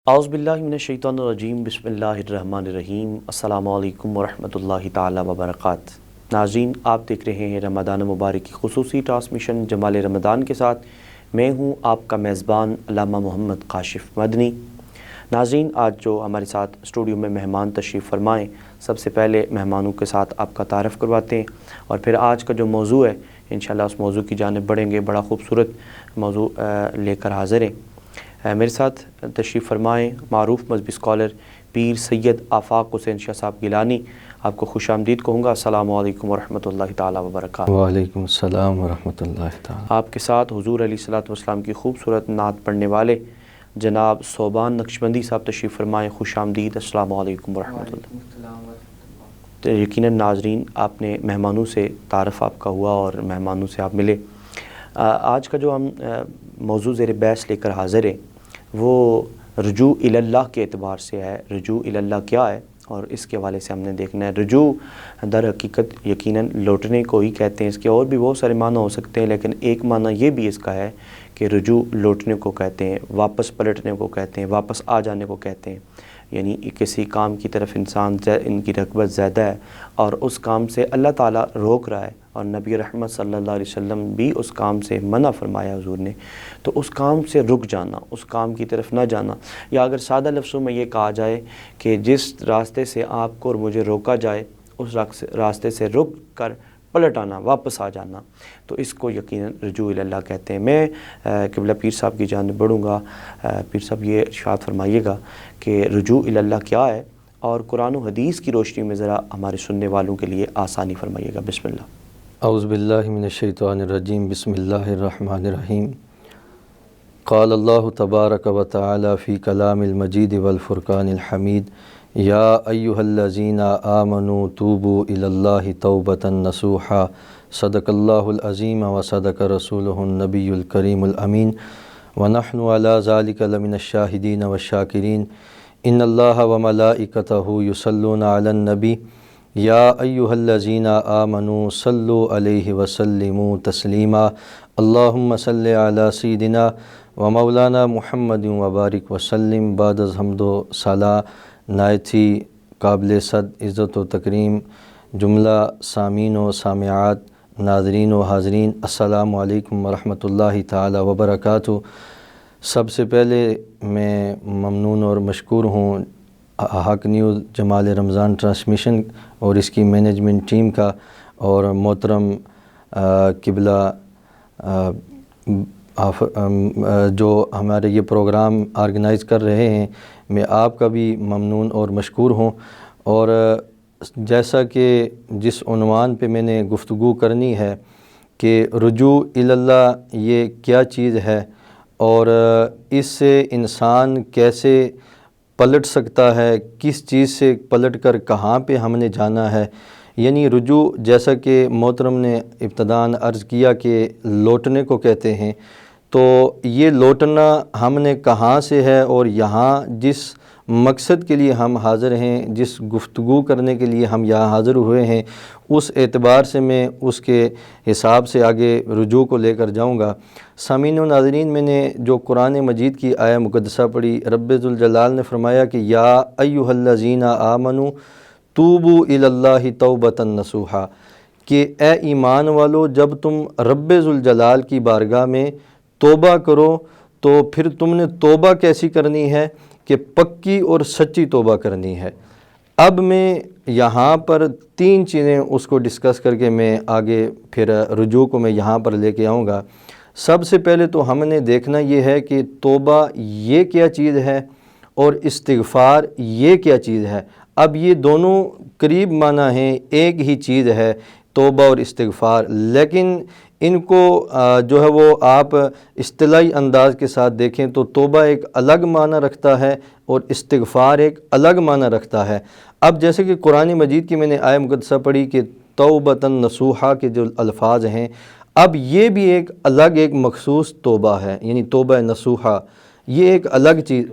اعوذ باللہ من الشیطان الرجیم، بسم اللہ الرحمن الرحیم۔ السلام علیکم ورحمۃ اللہ تعالی وبرکاتہ۔ ناظرین، آپ دیکھ رہے ہیں رمضان مبارک کی خصوصی ٹرانسمیشن جمال رمضان کے ساتھ۔ میں ہوں آپ کا میزبان علامہ محمد کاشف مدنی۔ ناظرین، آج جو ہمارے ساتھ اسٹوڈیو میں مہمان تشریف فرمائیں، سب سے پہلے مہمانوں کے ساتھ آپ کا تعارف کرواتے ہیں اور پھر آج کا جو موضوع ہے انشاءاللہ اس موضوع کی جانب بڑھیں گے۔ بڑا خوبصورت موضوع لے کر حاضر ہیں۔ میرے ساتھ تشریف فرمائیں معروف مذہبی اسکالر پیر سید آفاق حسین شاہ صاحب گیلانی۔ آپ کو خوش آمدید کہوں گا۔ السلام علیکم ورحمۃ اللہ تعالی وبرکاتہ۔ وعلیکم السلام ورحمۃ اللہ تعالی۔ آپ کے ساتھ حضور علیہ الصلوۃ والسلام کی خوبصورت نعت پڑھنے والے جناب صوبان نقشبندی صاحب تشریف فرمائیں۔ خوش آمدید۔ السلام علیکم ورحمۃ اللہ۔ تو یقیناً ناظرین، آپ نے مہمانوں سے تعارف آپ کا ہوا اور مہمانوں سے آپ ملے۔ آج کا جو ہم موضوع زیر بحث لے کر حاضر ہیں وہ رجوع اللہ کے اعتبار سے ہے۔ رجوع اللہ کیا ہے اور اس کے حوالے سے ہم نے دیکھنا ہے۔ رجوع در حقیقت یقیناً لوٹنے کو ہی کہتے ہیں۔ اس کے اور بھی بہت سارے معنی ہو سکتے ہیں، لیکن ایک معنی یہ بھی اس کا ہے کہ رجوع لوٹنے کو کہتے ہیں، واپس پلٹنے کو کہتے ہیں، واپس آ جانے کو کہتے ہیں۔ یعنی کسی کام کی طرف انسان ان کی رغبت زیادہ ہے اور اس کام سے اللہ تعالیٰ روک رہا ہے اور نبی رحمت صلی اللہ علیہ وسلم بھی اس کام سے منع فرمایا حضور نے، تو اس کام سے رک جانا، اس کام کی طرف نہ جانا، یا اگر سادہ لفظوں میں یہ کہا جائے کہ جس راستے سے آپ کو اور مجھے روکا جائے اس راستے سے رک کر پلٹ آنا، واپس آ جانا، تو اس کو یقیناً رجوع اللہ کہتے ہیں۔ میں قبلہ پیر صاحب کی جانب بڑھوں گا۔ پیر صاحب یہ ارشاد فرمائیے گا کہ رجوع اللہ کیا ہے اور قرآن و حدیث کی روشنی میں ذرا ہمارے سننے والوں کے لیے آسانی فرمائیے گا۔ بسم اللہ۔ اعوذ باللہ من الشیطان الرجیم، بسم اللہ الرحمن الرحیم۔ قال اللہ تبارک و تعالی فی کلام المجید والفرقان الحمید، یا ایہا الذین آمنوا توبوا الی اللہ توبۃ نصوحا، صدق اللہ العظیم و صدق رسولہ النبی الکریم الامین، ونحن علی ذلک لمن الشاہدین والشاکرین، ان اللہ و ملائکتہ یصلون علی النبی، یا ایہا الذین آمنوا صلوا علیہ وسلموا تسلیما، اللہم صلی علی سیدنا و مولانا محمد وبارک وسلم۔ بعد از حمد و ثنا نہایتی قابل صد عزت و تکریم جملہ سامعین و سامعات، ناظرین و حاضرین، السلام علیکم ورحمۃ اللہ تعالی وبرکاتہ۔ سب سے پہلے میں ممنون اور مشکور ہوں حق نیوز جمال رمضان ٹرانسمیشن اور اس کی مینجمنٹ ٹیم کا، اور محترم قبلہ جو ہمارے یہ پروگرام آرگنائز کر رہے ہیں، میں آپ کا بھی ممنون اور مشکور ہوں۔ اور جیسا کہ جس عنوان پہ میں نے گفتگو کرنی ہے کہ رجوع اللہ یہ کیا چیز ہے اور اس سے انسان کیسے پلٹ سکتا ہے، کس چیز سے پلٹ کر کہاں پہ ہم نے جانا ہے، یعنی رجوع جیسا کہ محترم نے ابتداءً عرض کیا کہ لوٹنے کو کہتے ہیں، تو یہ لوٹنا ہم نے کہاں سے ہے اور یہاں جس مقصد کے لیے ہم حاضر ہیں، جس گفتگو کرنے کے لیے ہم یہاں حاضر ہوئے ہیں، اس اعتبار سے میں اس کے حساب سے آگے رجوع کو لے کر جاؤں گا۔ سامعین و ناظرین، میں نے جو قرآن مجید کی آیہ مقدسہ پڑھی، رب ذوالجلال نے فرمایا کہ یا ایھا الذین آمنوا توبوا الی اللہ توبۃ نصوحا، کہ اے ایمان والو، جب تم رب ذوالجلال کی بارگاہ میں توبہ کرو تو پھر تم نے توبہ کیسی کرنی ہے کہ پکی اور سچی توبہ کرنی ہے۔ اب میں یہاں پر تین چیزیں اس کو ڈسکس کر کے میں آگے پھر رجوع کو میں یہاں پر لے کے آؤں گا۔ سب سے پہلے تو ہم نے دیکھنا یہ ہے کہ توبہ یہ کیا چیز ہے اور استغفار یہ کیا چیز ہے۔ اب یہ دونوں قریب معنی ہیں، ایک ہی چیز ہے توبہ اور استغفار، لیکن ان کو جو ہے وہ آپ اصطلاحی انداز کے ساتھ دیکھیں تو توبہ ایک الگ معنی رکھتا ہے اور استغفار ایک الگ معنی رکھتا ہے۔ اب جیسے کہ قرآن مجید کی میں نے آیہ مقدسہ پڑھی کہ توبۃ نصوحا کے جو الفاظ ہیں، اب یہ بھی ایک الگ ایک مخصوص توبہ ہے، یعنی توبہ نصوحا یہ ایک الگ چیز،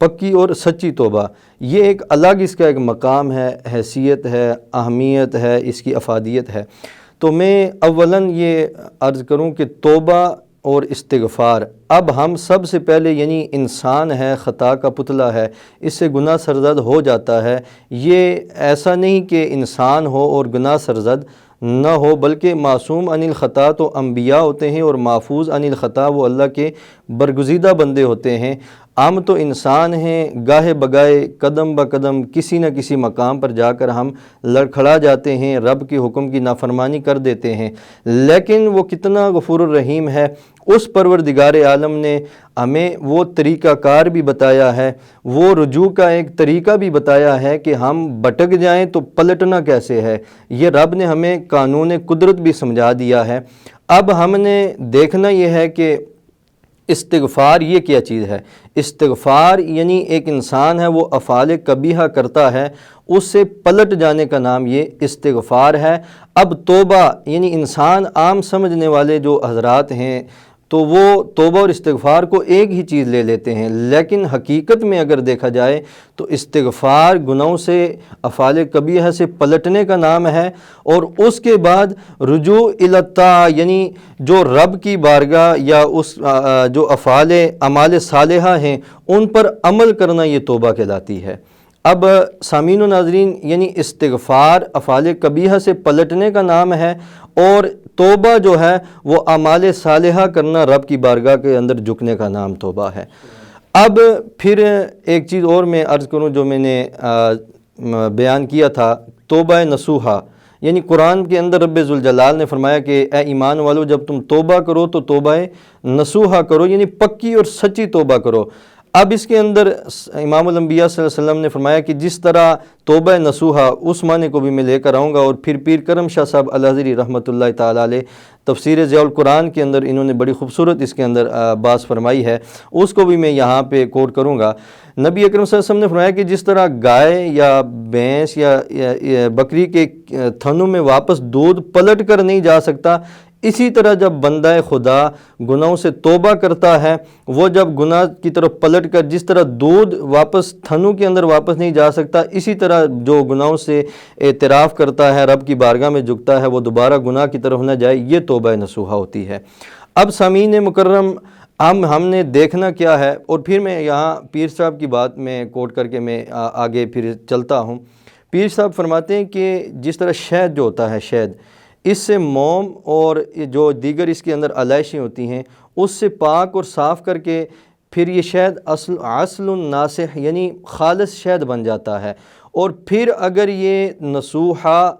پکی اور سچی توبہ، یہ ایک الگ اس کا ایک مقام ہے، حیثیت ہے، اہمیت ہے، اس کی افادیت ہے۔ تو میں اولاً یہ عرض کروں کہ توبہ اور استغفار. اب ہم سب سے پہلے یعنی انسان ہے، خطا کا پتلا ہے، اس سے گناہ سرزد ہو جاتا ہے. یہ ایسا نہیں کہ انسان ہو اور گناہ سرزد نہ ہو، بلکہ معصوم عن الخطا تو انبیاء ہوتے ہیں اور محفوظ عن الخطا وہ اللہ کے برگزیدہ بندے ہوتے ہیں. ہم تو انسان ہیں، گاہے بگائے قدم با قدم کسی نہ کسی مقام پر جا کر ہم لڑکھڑا جاتے ہیں، رب کے حکم کی نافرمانی کر دیتے ہیں. لیکن وہ کتنا غفور الرحیم ہے، اس پروردگار عالم نے ہمیں وہ طریقہ کار بھی بتایا ہے، وہ رجوع کا ایک طریقہ بھی بتایا ہے کہ ہم بھٹک جائیں تو پلٹنا کیسے ہے. یہ رب نے ہمیں قانون قدرت بھی سمجھا دیا ہے. اب ہم نے دیکھنا یہ ہے کہ استغفار یہ کیا چیز ہے. استغفار یعنی ایک انسان ہے وہ افعال قبیحہ کرتا ہے، اس سے پلٹ جانے کا نام یہ استغفار ہے. اب توبہ یعنی انسان عام سمجھنے والے جو حضرات ہیں تو وہ توبہ اور استغفار کو ایک ہی چیز لے لیتے ہیں، لیکن حقیقت میں اگر دیکھا جائے تو استغفار گناہوں سے، افعال قبیحہ سے پلٹنے کا نام ہے، اور اس کے بعد رجوع الی الطاعہ یعنی جو رب کی بارگاہ یا اس جو اعمال صالحہ ہیں ان پر عمل کرنا یہ توبہ کہلاتی ہے. اب سامعین و ناظرین، یعنی استغفار افعال قبیحہ سے پلٹنے کا نام ہے، اور توبہ جو ہے وہ اعمال صالحہ کرنا، رب کی بارگاہ کے اندر جھکنے کا نام توبہ ہے. اب پھر ایک چیز اور میں عرض کروں جو میں نے بیان کیا تھا، توبہ نصوحہ. یعنی قرآن کے اندر رب ذوالجلال نے فرمایا کہ اے ایمان والو جب تم توبہ کرو تو توبہ نصوحہ کرو، یعنی پکی اور سچی توبہ کرو. اب اس کے اندر امام الانبیاء صلی اللہ علیہ وسلم نے فرمایا کہ جس طرح توبہ نصوحہ، اس معنی کو بھی میں لے کر آؤں گا، اور پھر پیر کرم شاہ صاحب الازہری رحمۃ اللہ تعالیٰ علیہ تفسیر ضیاء القرآن کے اندر انہوں نے بڑی خوبصورت اس کے اندر بات فرمائی ہے، اس کو بھی میں یہاں پہ کوٹ کروں گا. نبی اکرم صلی اللہ علیہ وسلم نے فرمایا کہ جس طرح گائے یا بھینس یا بکری کے تھنوں میں واپس دودھ پلٹ کر نہیں جا سکتا، اسی طرح جب بندہ خدا گناہوں سے توبہ کرتا ہے، وہ جب گناہ کی طرف پلٹ کر جس طرح دودھ واپس تھنوں کے اندر واپس نہیں جا سکتا، اسی طرح جو گناہوں سے اعتراف کرتا ہے، رب کی بارگاہ میں جھکتا ہے، وہ دوبارہ گناہ کی طرف نہ جائے، یہ توبہ نصوحہ ہوتی ہے. اب سامعین مکرم، ہم نے دیکھنا کیا ہے، اور پھر میں یہاں پیر صاحب کی بات میں کوٹ کر کے میں آگے پھر چلتا ہوں. پیر صاحب فرماتے ہیں کہ جس طرح شہد جو ہوتا ہے، شہد، اس سے موم اور جو دیگر اس کے اندر علائشیں ہوتی ہیں اس سے پاک اور صاف کر کے پھر یہ شہد اصل ناصح یعنی خالص شہد بن جاتا ہے. اور پھر اگر یہ نصوحہ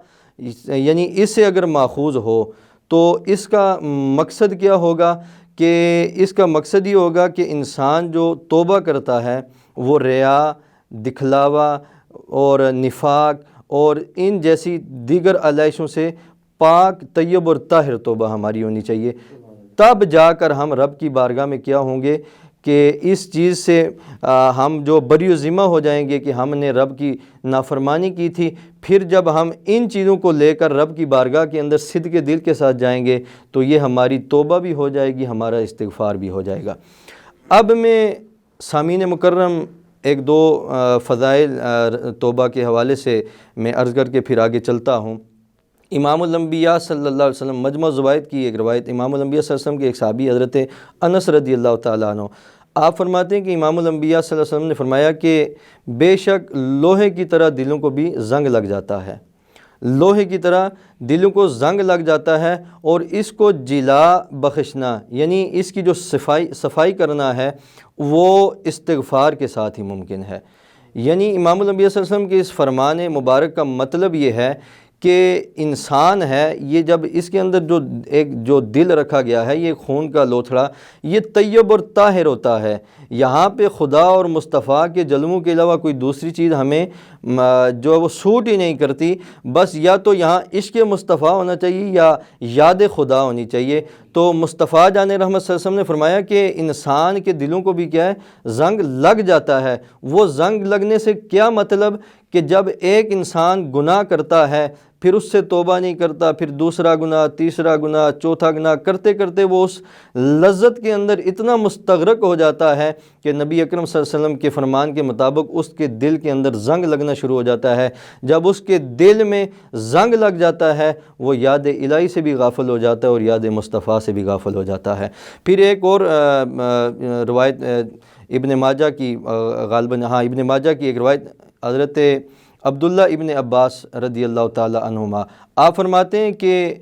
یعنی اس سے اگر ماخوذ ہو تو اس کا مقصد کیا ہوگا کہ اس کا مقصد یہ ہوگا کہ انسان جو توبہ کرتا ہے وہ ریا، دکھلاوا اور نفاق اور ان جیسی دیگر علائشوں سے پاک، طیب اور طاہر توبہ ہماری ہونی چاہیے. تب جا کر ہم رب کی بارگاہ میں کیا ہوں گے کہ اس چیز سے ہم جو بری و ذمہ ہو جائیں گے کہ ہم نے رب کی نافرمانی کی تھی. پھر جب ہم ان چیزوں کو لے کر رب کی بارگاہ کے اندر صدق دل کے ساتھ جائیں گے تو یہ ہماری توبہ بھی ہو جائے گی، ہمارا استغفار بھی ہو جائے گا. اب میں سامعین مکرم ایک دو فضائل توبہ کے حوالے سے میں عرض کر کے پھر آگے چلتا ہوں. امام الانبیاء صلی اللہ علیہ وسلم، مجمع الزوائد کی ایک روایت، امام الانبیاء صلی اللہ علیہ وسلم کے ایک صحابی حضرت انس رضی اللہ تعالیٰ عنہ، آپ فرماتے ہیں کہ امام الانبیاء صلی اللہ علیہ وسلم نے فرمایا کہ بے شک لوہے کی طرح دلوں کو بھی زنگ لگ جاتا ہے، لوہے کی طرح دلوں کو زنگ لگ جاتا ہے، اور اس کو جلا بخشنا یعنی اس کی جو صفائی کرنا ہے وہ استغفار کے ساتھ ہی ممکن ہے. یعنی امام الانبیاء صلی اللہ علیہ وسلم کے اس فرمان مبارک کا مطلب یہ ہے کہ انسان ہے یہ جب اس کے اندر جو دل رکھا گیا ہے، یہ خون کا لوتھڑا، یہ طیب اور طاہر ہوتا ہے. یہاں پہ خدا اور مصطفیٰ کے جلووں کے علاوہ کوئی دوسری چیز ہمیں جو وہ سوٹ ہی نہیں کرتی. بس یا تو یہاں عشق مصطفیٰ ہونا چاہیے یا یاد خدا ہونی چاہیے. تو مصطفیٰ جان رحمت صلی اللہ علیہ وسلم نے فرمایا کہ انسان کے دلوں کو بھی کیا ہے، زنگ لگ جاتا ہے. وہ زنگ لگنے سے کیا مطلب کہ جب ایک انسان گناہ کرتا ہے پھر اس سے توبہ نہیں کرتا، پھر دوسرا گناہ، تیسرا گناہ، چوتھا گناہ کرتے کرتے وہ اس لذت کے اندر اتنا مستغرق ہو جاتا ہے کہ نبی اکرم صلی اللہ علیہ وسلم کے فرمان کے مطابق اس کے دل کے اندر زنگ لگنا شروع ہو جاتا ہے۔ جب اس کے دل میں زنگ لگ جاتا ہے وہ یاد الہی سے بھی غافل ہو جاتا ہے اور یاد مصطفیٰ سے بھی غافل ہو جاتا ہے۔ پھر ایک اور روایت ابن ماجہ کی، غالباً ابن ماجہ کی ایک روایت، حضرت عبداللہ ابن عباس رضی اللہ تعالی عنہما آپ فرماتے ہیں کہ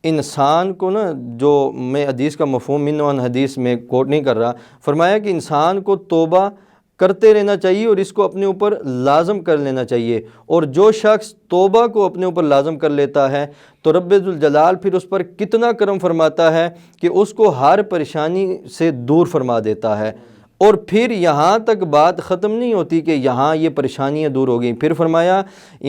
انسان کو نا، جو میں حدیث کا مفہوم من حدیث میں کوٹ نہیں کر رہا، فرمایا کہ انسان کو توبہ کرتے رہنا چاہیے اور اس کو اپنے اوپر لازم کر لینا چاہیے، اور جو شخص توبہ کو اپنے اوپر لازم کر لیتا ہے تو رب ذوالجلال پھر اس پر کتنا کرم فرماتا ہے کہ اس کو ہر پریشانی سے دور فرما دیتا ہے۔ اور پھر یہاں تک بات ختم نہیں ہوتی کہ یہاں یہ پریشانیاں دور ہو گئیں، پھر فرمایا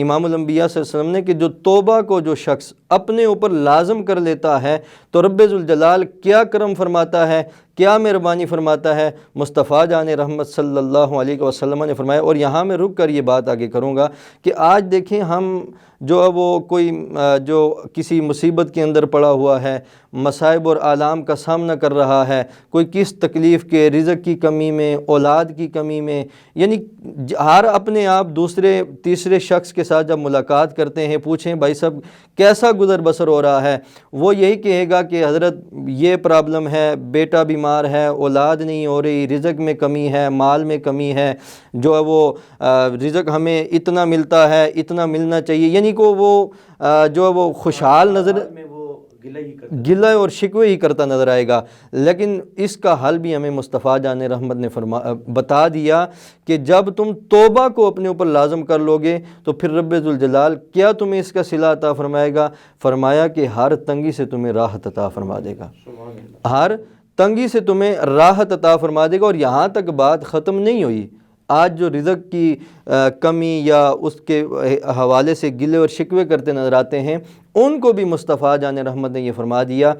امام الانبیاء صلی اللہ علیہ وسلم نے کہ جو توبہ کو جو شخص اپنے اوپر لازم کر لیتا ہے تو رب ذوالجلال کیا کرم فرماتا ہے، کیا مہربانی فرماتا ہے۔ مصطفیٰ جان رحمت صلی اللہ علیہ وسلم نے فرمایا، اور یہاں میں رک کر یہ بات آگے کروں گا کہ آج دیکھیں ہم جو وہ کوئی جو کسی مصیبت کے اندر پڑا ہوا ہے، مصائب اور آلام کا سامنا کر رہا ہے، کوئی کس تکلیف کے، رزق کی کمی میں، اولاد کی کمی میں، یعنی ہر اپنے آپ دوسرے تیسرے شخص کے ساتھ جب ملاقات کرتے ہیں، پوچھیں بھائی صاحب کیسا گزر بسر ہو رہا ہے، وہ یہی کہے گا کہ حضرت یہ پرابلم ہے، بیٹا بیمار ہے، اولاد نہیں ہو رہی، رزق میں کمی ہے، مال میں کمی ہے، جو ہے وہ رزق ہمیں اتنا ملتا ہے، اتنا ملنا چاہیے، یعنی کو وہ جو ہے وہ خوشحال نظر، گلہ اور شکوے ہی کرتا نظر آئے گا۔ لیکن اس کا حل بھی ہمیں مصطفیٰ جان رحمت نے بتا دیا کہ جب تم توبہ کو اپنے اوپر لازم کر لو گے تو پھر رب ذوالجلال کیا تمہیں اس کا صلہ عطا فرمائے گا، فرمایا کہ ہر تنگی سے تمہیں راحت عطا فرما دے گا، ہر تنگی سے تمہیں راحت عطا فرما دے گا۔ اور یہاں تک بات ختم نہیں ہوئی، آج جو رزق کی کمی یا اس کے حوالے سے گلے اور شکوے کرتے نظر آتے ہیں، ان کو بھی مصطفیٰ جان رحمت نے یہ فرما دیا،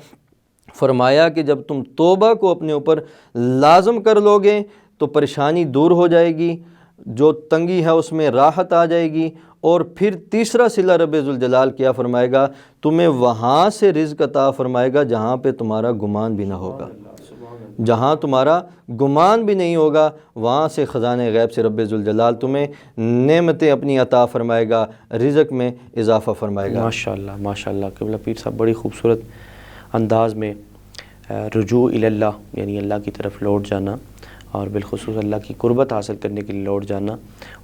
فرمایا کہ جب تم توبہ کو اپنے اوپر لازم کر لو گے تو پریشانی دور ہو جائے گی، جو تنگی ہے اس میں راحت آ جائے گی، اور پھر تیسرا صلہ رب ذوالجلال کیا فرمائے گا، تمہیں وہاں سے رزق عطا فرمائے گا جہاں پہ تمہارا گمان بھی نہ ہوگا، جہاں تمہارا گمان بھی نہیں ہوگا، وہاں سے خزانہ غیب سے رب ذوالجلال تمہیں نعمتیں اپنی عطا فرمائے گا، رزق میں اضافہ فرمائے گا۔ ماشاءاللہ ماشاءاللہ قبلہ پیر صاحب بڑی خوبصورت انداز میں رجوع اللہ یعنی اللہ کی طرف لوٹ جانا اور بالخصوص اللہ کی قربت حاصل کرنے کے لیے لوٹ جانا،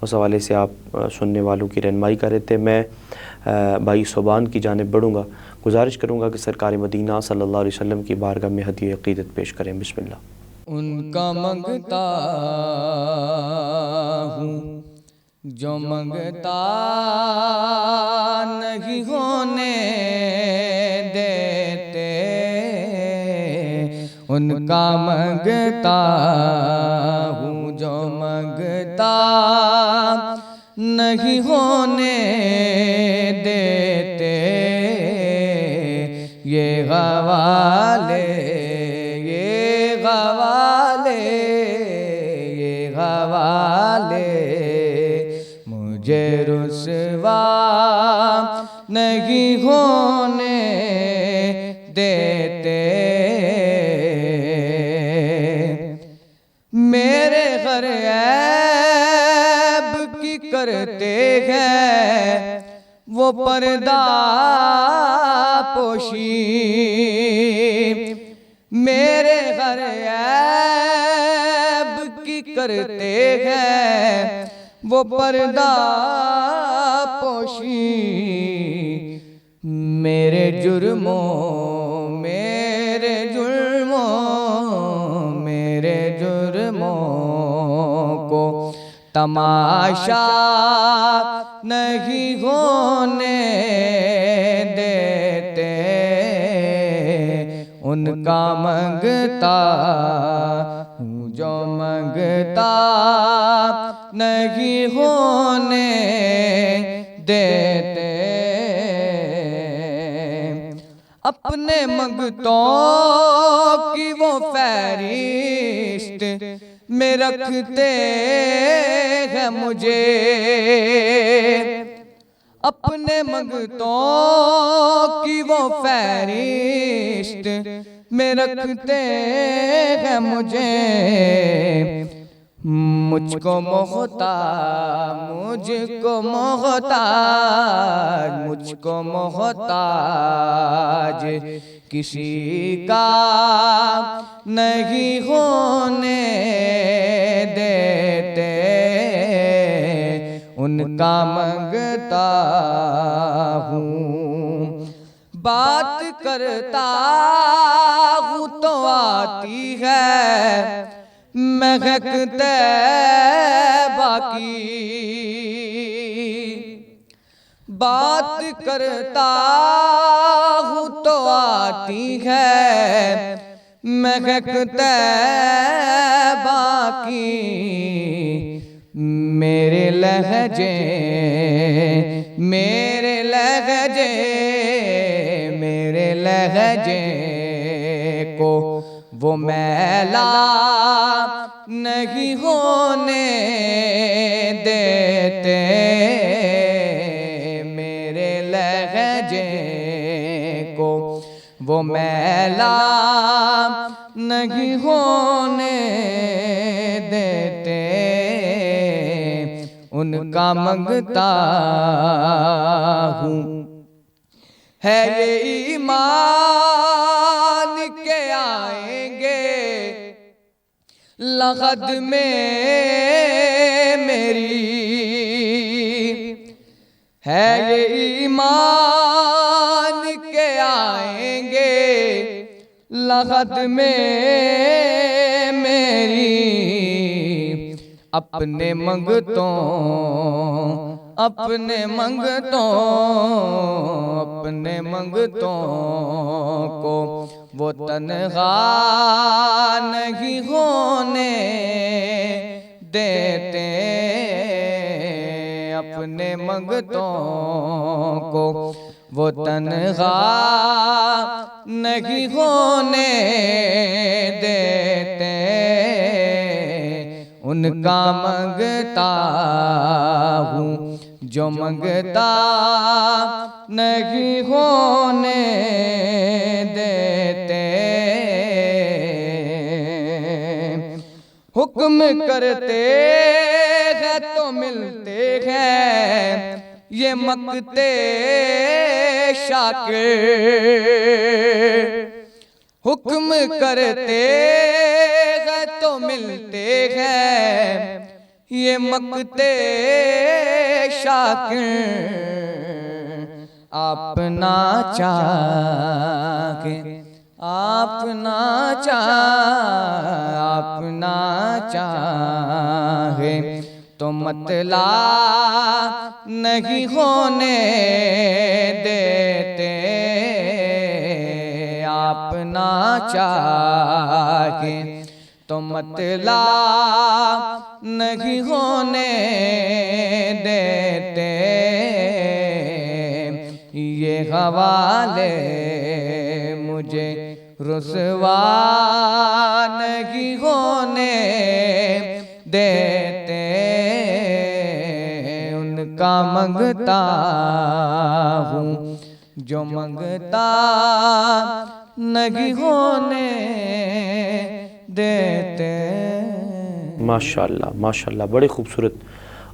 اس حوالے سے آپ سننے والوں کی رہنمائی کر رہے تھے۔ میں بھائی صوبان کی جانب بڑھوں گا، گزارش کروں گا کہ سرکار مدینہ صلی اللہ علیہ وسلم کی بارگاہ میں ہدیہ عقیدت پیش کریں۔ بسم اللہ۔ ان کا منگتا ہوں جو منگتا نہیں ہونے دیتے، ان کا منگتا ہوں جو منگتا نہیں ہونے دیتے، یہ حوالے مجھے رسوا نہیں ہونے دیتے، میرے گھر عیب کی کرتے ہیں وہ پردہ پوشی، میرے گھر عیب کی کرتے ہیں وہ پردہ پوشی، میرے جرموں کو تماشا نہیں ہونے دیتے، ان کا منگتا ہوں جو منگتا نہیں ہونے دیتے، اپنے منگتوں کی وہ فہرست میں رکھتے ہیں مجھے، اپنے منگتوں کی وہ فہرست میں رکھتے ہیں مجھے، مجھ کو محتاج، مجھ کو محتاج، مجھ کو محتاج کسی کا نہیں ہونے دیتے، ان کا منگتا ہوں، بات کرتا ہوں تو آتی ہے مہک طیبہ کی، بات کرتا ہوں تو آتی ہے مہک طیبہ کی، میرے لہجے، میرے لہجے، میرے لہجے کو وہ میلا نہیں ہونے دیتے، میرے لہجے کو وہ میلا نہیں ہونے دیتے، ان کا منگتا ہوں۔ ہے یہ ایمان کے آئیں گے لغد میں میری، ہے یہ ایمان کے آئیں گے لغد میں میری، اپنے منگتوں، اپنے منگتوں، اپنے منگتوں کو وہ تنہا نہیں ہونے دیتے، اپنے منگتوں کو وہ تنہا نہیں ہونے دیتے، ان کا منگتا ہوں جو منگتا نہیں ہونے دیتے، حکم کرتے ہیں تو ملتے ہیں یہ مقتے شاکر، حکم کرتے ہیں تو ملتے ہیں یہ مقتے شاکر، آپ نہ چاہیں، آپ نہ چاہیں، آپ نہ چاہیں تو مطلع نہیں ہونے دیتے، آپ نہ چاہیں تو مطلع نہیں ہونے دیتے، یہ حوالے مجھے رسوا نہیں ہونے دیتے، ان کا منگتا ہوں جو منگتا نہیں ہونے دیتے۔ ماشاءاللہ ماشاءاللہ، بڑے خوبصورت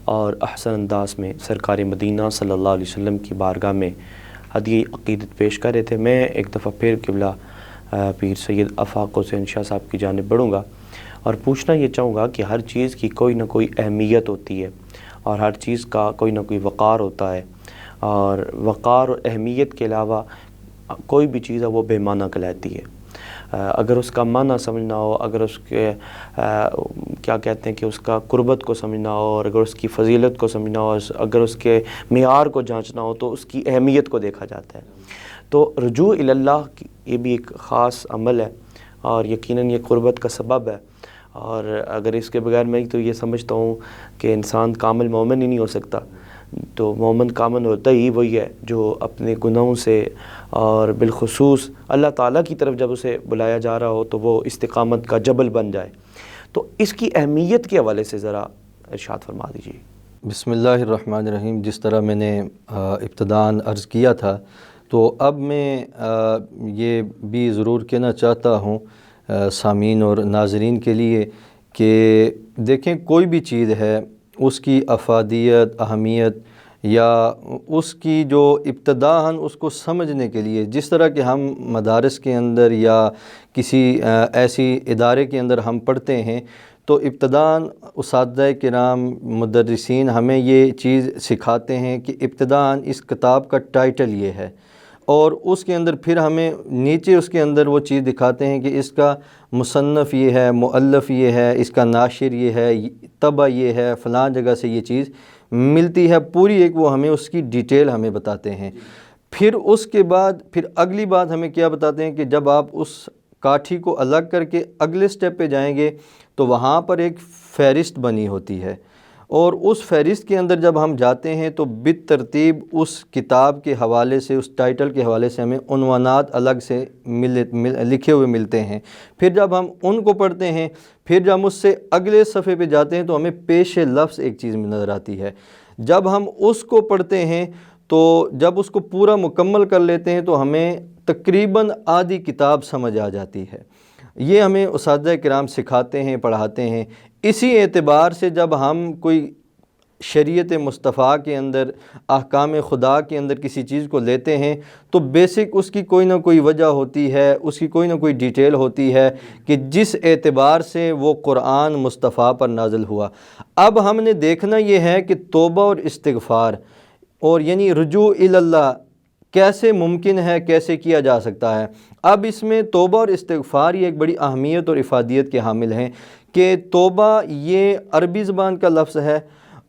اور احسن انداز میں سرکار مدینہ صلی اللہ علیہ وسلم کی بارگاہ میں ہدیہ عقیدت پیش کر رہے تھے۔ میں ایک دفعہ پھر قبلہ پیر سید افاق حسین شاہ صاحب کی جانب بڑھوں گا اور پوچھنا یہ چاہوں گا کہ ہر چیز کی کوئی نہ کوئی اہمیت ہوتی ہے اور ہر چیز کا کوئی نہ کوئی وقار ہوتا ہے، اور وقار اور اہمیت کے علاوہ کوئی بھی چیز ہے وہ بے معنی کہلاتی ہے۔ اگر اس کا معنی سمجھنا ہو، اگر اس کے کیا کہتے ہیں کہ اس کا قربت کو سمجھنا ہو، اور اگر اس کی فضیلت کو سمجھنا ہو، اگر اس کے معیار کو جانچنا ہو تو اس کی اہمیت کو دیکھا جاتا ہے۔ تو رجوع الی اللہ یہ بھی ایک خاص عمل ہے اور یقیناً یہ قربت کا سبب ہے، اور اگر اس کے بغیر میں تو یہ سمجھتا ہوں کہ انسان کامل مومن ہی نہیں ہو سکتا۔ تو مومن کامل ہوتا ہی وہی ہے جو اپنے گناہوں سے اور بالخصوص اللہ تعالیٰ کی طرف جب اسے بلایا جا رہا ہو تو وہ استقامت کا جبل بن جائے۔ تو اس کی اہمیت کے حوالے سے ذرا ارشاد فرما دیجیے۔ بسم اللہ الرحمن الرحیم. جس طرح میں نے ابتداً عرض کیا تھا، تو اب میں یہ بھی ضرور کہنا چاہتا ہوں سامعین اور ناظرین کے لیے کہ دیکھیں، کوئی بھی چیز ہے اس کی افادیت، اہمیت یا اس کی جو ابتداً اس کو سمجھنے کے لیے، جس طرح کہ ہم مدارس کے اندر یا کسی ایسی ادارے کے اندر ہم پڑھتے ہیں، تو ابتداً اساتذہ کرام مدرسین ہمیں یہ چیز سکھاتے ہیں کہ ابتداً اس کتاب کا ٹائٹل یہ ہے، اور اس کے اندر پھر ہمیں نیچے اس کے اندر وہ چیز دکھاتے ہیں کہ اس کا مصنف یہ ہے، مؤلف یہ ہے، اس کا ناشر یہ ہے، طبع یہ ہے، فلاں جگہ سے یہ چیز ملتی ہے، پوری ایک وہ ہمیں اس کی ڈیٹیل ہمیں بتاتے ہیں. پھر اس کے بعد پھر اگلی بات ہمیں کیا بتاتے ہیں کہ جب آپ اس کاٹھی کو الگ کر کے اگلے سٹیپ پہ جائیں گے تو وہاں پر ایک فہرست بنی ہوتی ہے، اور اس فہرست کے اندر جب ہم جاتے ہیں تو بالترتیب اس کتاب کے حوالے سے، اس ٹائٹل کے حوالے سے ہمیں عنوانات الگ سے لکھے ہوئے ملتے ہیں. پھر جب ہم ان کو پڑھتے ہیں، پھر جب ہم اس سے اگلے صفحے پہ جاتے ہیں تو ہمیں پیش لفظ ایک چیز میں نظر آتی ہے. جب ہم اس کو پڑھتے ہیں تو جب اس کو پورا مکمل کر لیتے ہیں تو ہمیں تقریباً آدھی کتاب سمجھ آ جاتی ہے. یہ ہمیں اساتذہ کرام سکھاتے ہیں، پڑھاتے ہیں. اسی اعتبار سے جب ہم کوئی شریعت مصطفیٰ کے اندر، احکام خدا کے اندر کسی چیز کو لیتے ہیں تو بیسک اس کی کوئی نہ کوئی وجہ ہوتی ہے، اس کی کوئی نہ کوئی ڈیٹیل ہوتی ہے کہ جس اعتبار سے وہ قرآن مصطفیٰ پر نازل ہوا. اب ہم نے دیکھنا یہ ہے کہ توبہ اور استغفار، اور یعنی رجوع اللہ کیسے ممکن ہے، کیسے کیا جا سکتا ہے. اب اس میں توبہ اور استغفار یہ ایک بڑی اہمیت اور افادیت کے حامل ہیں کہ توبہ یہ عربی زبان کا لفظ ہے،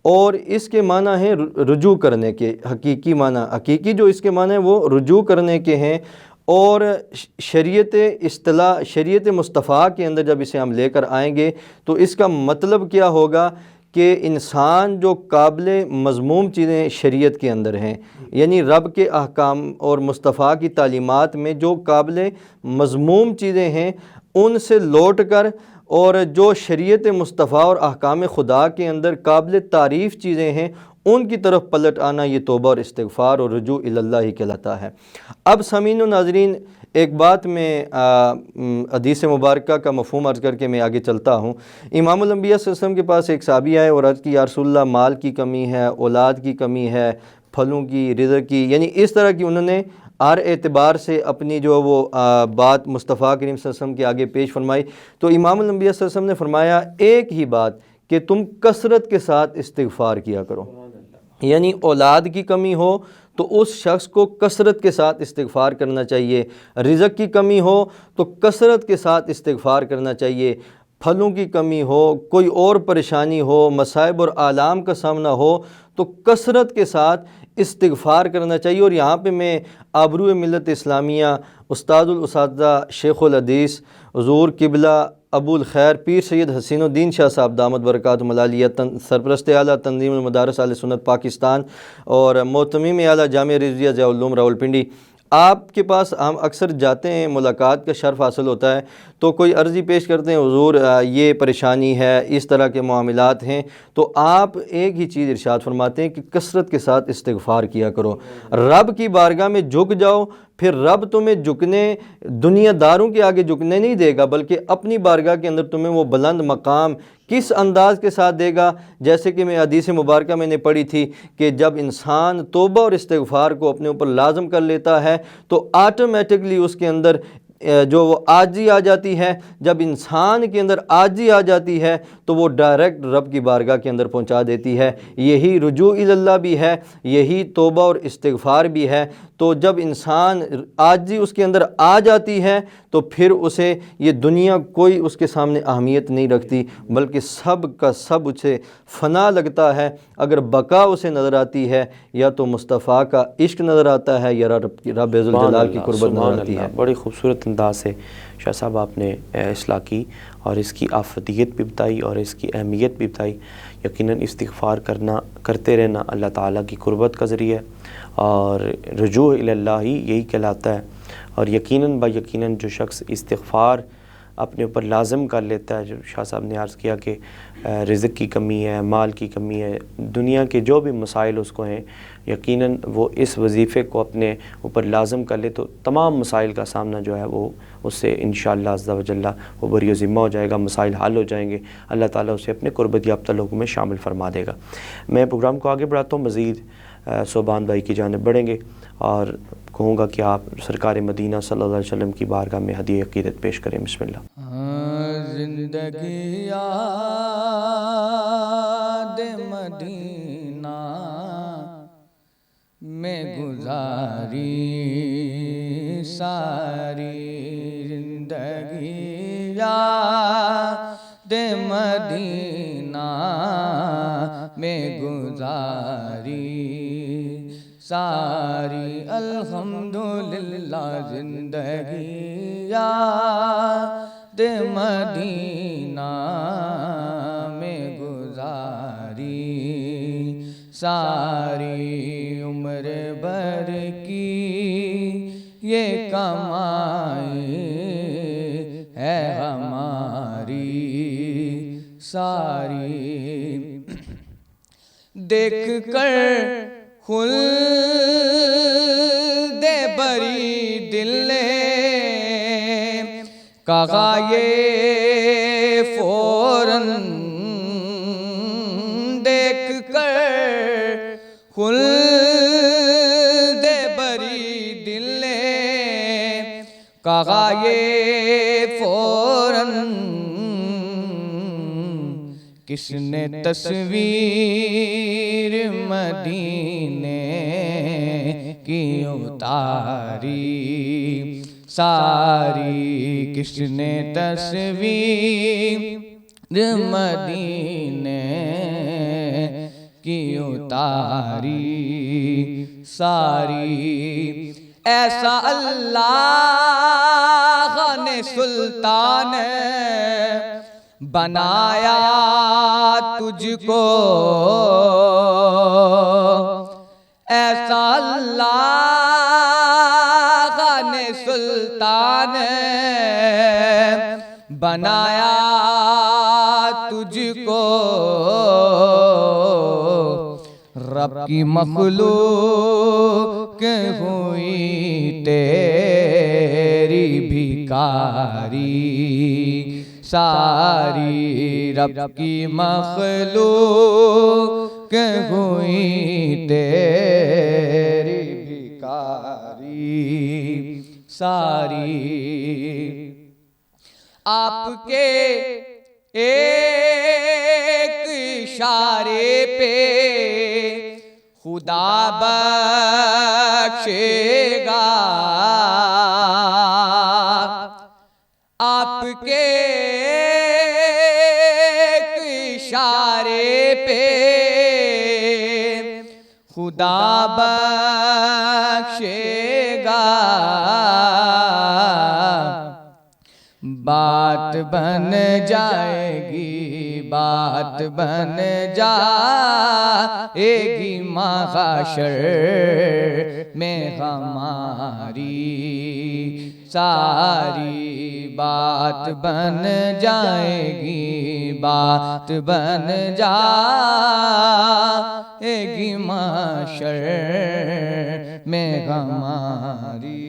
اور اس کے معنی ہے رجوع کرنے کے. حقیقی معنی، حقیقی جو اس کے معنی ہے وہ رجوع کرنے کے ہیں. اور شریعت مصطفیٰ کے اندر جب اسے ہم لے کر آئیں گے تو اس کا مطلب کیا ہوگا کہ انسان جو قابل مذموم چیزیں شریعت کے اندر ہیں، یعنی رب کے احکام اور مصطفیٰ کی تعلیمات میں جو قابل مذموم چیزیں ہیں ان سے لوٹ کر، اور جو شریعت مصطفیٰ اور احکام خدا کے اندر قابل تعریف چیزیں ہیں ان کی طرف پلٹ آنا، یہ توبہ اور استغفار اور رجوع اللہ ہی کہلاتا ہے. اب سامعین و ناظرین، ایک بات میں حدیث مبارکہ کا مفہوم عرض کر کے میں آگے چلتا ہوں. امام الانبیاء صلی اللہ علیہ وسلم کے پاس ایک صحابی آئے اور عرض کی، یا رسول اللہ، مال کی کمی ہے، اولاد کی کمی ہے، پھلوں کی، رزق کی، یعنی اس طرح کی انہوں نے ہر اعتبار سے اپنی جو وہ بات مصطفیٰ کریم صلی اللہ علیہ وسلم کے آگے پیش فرمائی. تو امام الانبیاء صلی اللہ علیہ وسلم نے فرمایا ایک ہی بات کہ تم کثرت کے ساتھ استغفار کیا کرو. یعنی اولاد کی کمی ہو تو اس شخص کو کثرت کے ساتھ استغفار کرنا چاہیے، رزق کی کمی ہو تو کثرت کے ساتھ استغفار کرنا چاہیے، پھلوں کی کمی ہو، کوئی اور پریشانی ہو، مصائب اور آلام کا سامنا ہو تو کثرت کے ساتھ استغفار کرنا چاہیے. اور یہاں پہ میں آبرو ملت اسلامیہ استاد الاساتذہ شیخ الحدیث حضور قبلہ ابو الخیر پیر سید حسین الدین شاہ صاحب دامت برکاتہم العالیہ، سرپرست اعلیٰ تنظیم المدارس اہل سنت پاکستان اور محتمم اعلیٰ جامعہ رضویہ ضیاء العلوم راولپنڈی، آپ کے پاس ہم اکثر جاتے ہیں، ملاقات کا شرف حاصل ہوتا ہے تو کوئی عرضی پیش کرتے ہیں، حضور یہ پریشانی ہے، اس طرح کے معاملات ہیں، تو آپ ایک ہی چیز ارشاد فرماتے ہیں کہ کثرت کے ساتھ استغفار کیا کرو. رب کی بارگاہ میں جھک جاؤ، پھر رب تمہیں جھکنے، دنیا داروں کے آگے جھکنے نہیں دے گا، بلکہ اپنی بارگاہ کے اندر تمہیں وہ بلند مقام کس انداز کے ساتھ دے گا. جیسے کہ میں حدیث مبارکہ میں نے پڑھی تھی کہ جب انسان توبہ اور استغفار کو اپنے اوپر لازم کر لیتا ہے تو آٹومیٹکلی اس کے اندر جو وہ عاجزی آ جاتی ہے. جب انسان کے اندر عاجزی آ جاتی ہے تو وہ ڈائریکٹ رب کی بارگاہ کے اندر پہنچا دیتی ہے. یہی رجوع اللہ بھی ہے، یہی توبہ اور استغفار بھی ہے. تو جب انسان عاجزی اس کے اندر آ جاتی ہے تو پھر اسے یہ دنیا کوئی اس کے سامنے اہمیت نہیں رکھتی، بلکہ سب کا سب اسے فنا لگتا ہے. اگر بقا اسے نظر آتی ہے یا تو مصطفیٰ کا عشق نظر آتا ہے یا رب ذوالجلال کی قربت نظر آتی ہے. بڑی خوبصورت انداز سے شاہ صاحب آپ نے اصلاح کی اور اس کی آفدیت بھی بتائی اور اس کی اہمیت بھی بتائی. یقیناً استغفار کرتے رہنا اللہ تعالیٰ کی قربت کا ذریعہ اور رجوع اللہ ہی یہی کہلاتا ہے. اور یقیناً با یقیناً جو شخص استغفار اپنے اوپر لازم کر لیتا ہے، جو شاہ صاحب نے عرض کیا کہ رزق کی کمی ہے، مال کی کمی ہے، دنیا کے جو بھی مسائل اس کو ہیں، یقیناً وہ اس وظیفے کو اپنے اوپر لازم کر لے تو تمام مسائل کا سامنا جو ہے وہ اس سے انشاءاللہ عز و جل وہ بری و ذمہ ہو جائے گا، مسائل حل ہو جائیں گے، اللہ تعالیٰ اسے اپنے قربت یافتہ لوگوں میں شامل فرما دے گا۔ میں پروگرام کو آگے بڑھاتا ہوں، مزید صوبان بھائی کی جانب بڑھیں گے اور کہوں گا کہ آپ سرکار مدینہ صلی اللہ علیہ وسلم کی بارگاہ میں ہدیہ عقیدت پیش کریں۔ بسم اللہ۔ زندگی یاد مدینہ میں گزاری ساری، زندگی یاد مدینہ میں گزاری ساری، الحمدللہ زندگی یاد مدینہ میں گزاری ساری، عمر بھر کی یہ کمائی ہے ہماری ساری، دیکھ کر خلد بری دل نے کہا یہ فوراً، دیکھ کر خلد بری دل نے کہا یہ فوراً، کس نے تصویر مدینے کی اتاری ساری، کس نے تصویر مدینے کی اتاری ساری، ایسا اللہ نے سلطان بنایا تجھ کو، ایسا اللہ نے سلطان بنایا تجھ کو، رب کی مخلوق ہوئی تیری بھکاری ساری، رب کی مخلوق ہوئی تیری بھکاری ساری، آپ کے ایک اشارے پہ خدا بخشے گا، آپ کے ایک اشارے پہ خدا بخشے گا، بات بن جائے گی، بات بن جائے گی محشر میں ہماری ساری، بات بن جائے گی، بات بن جائے گی محشر میں ہماری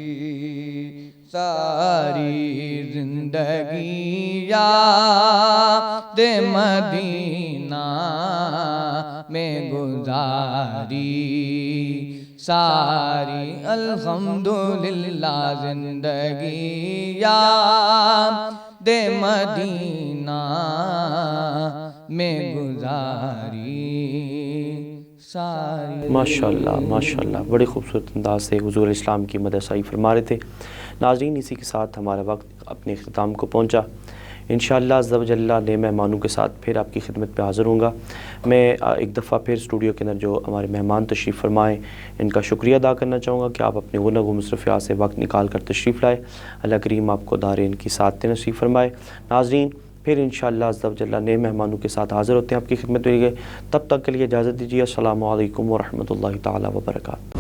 ساری، زندگی یاد مدینہ میں گزاری ساری، الحمدللہ زندگی یاد مدینہ میں گزاری ساری۔ ماشاءاللہ ماشاءاللہ، بڑی خوبصورت انداز سے حضور اسلام کی مدرسائی فرما رہے تھے۔ ناظرین، اسی کے ساتھ ہمارا وقت اپنے اختتام کو پہنچا۔ انشاءاللہ عز و جل نئے مہمانوں کے ساتھ پھر آپ کی خدمت پہ حاضر ہوں گا۔ میں ایک دفعہ پھر اسٹوڈیو کے اندر جو ہمارے مہمان تشریف فرمائیں ان کا شکریہ ادا کرنا چاہوں گا کہ آپ اپنے غنہ و مصروفیات سے وقت نکال کر تشریف لائے۔ اللہ کریم آپ کو دارین کی سعادت نصیب فرمائے۔ ناظرین، پھر انشاءاللہ عز و جل نئے مہمانوں کے ساتھ حاضر ہوتے ہیں آپ کی خدمت میں۔ تب تک کے لیے اجازت دیجیے۔ السلام علیکم ورحمۃ اللہ تعالیٰ وبرکاتہ۔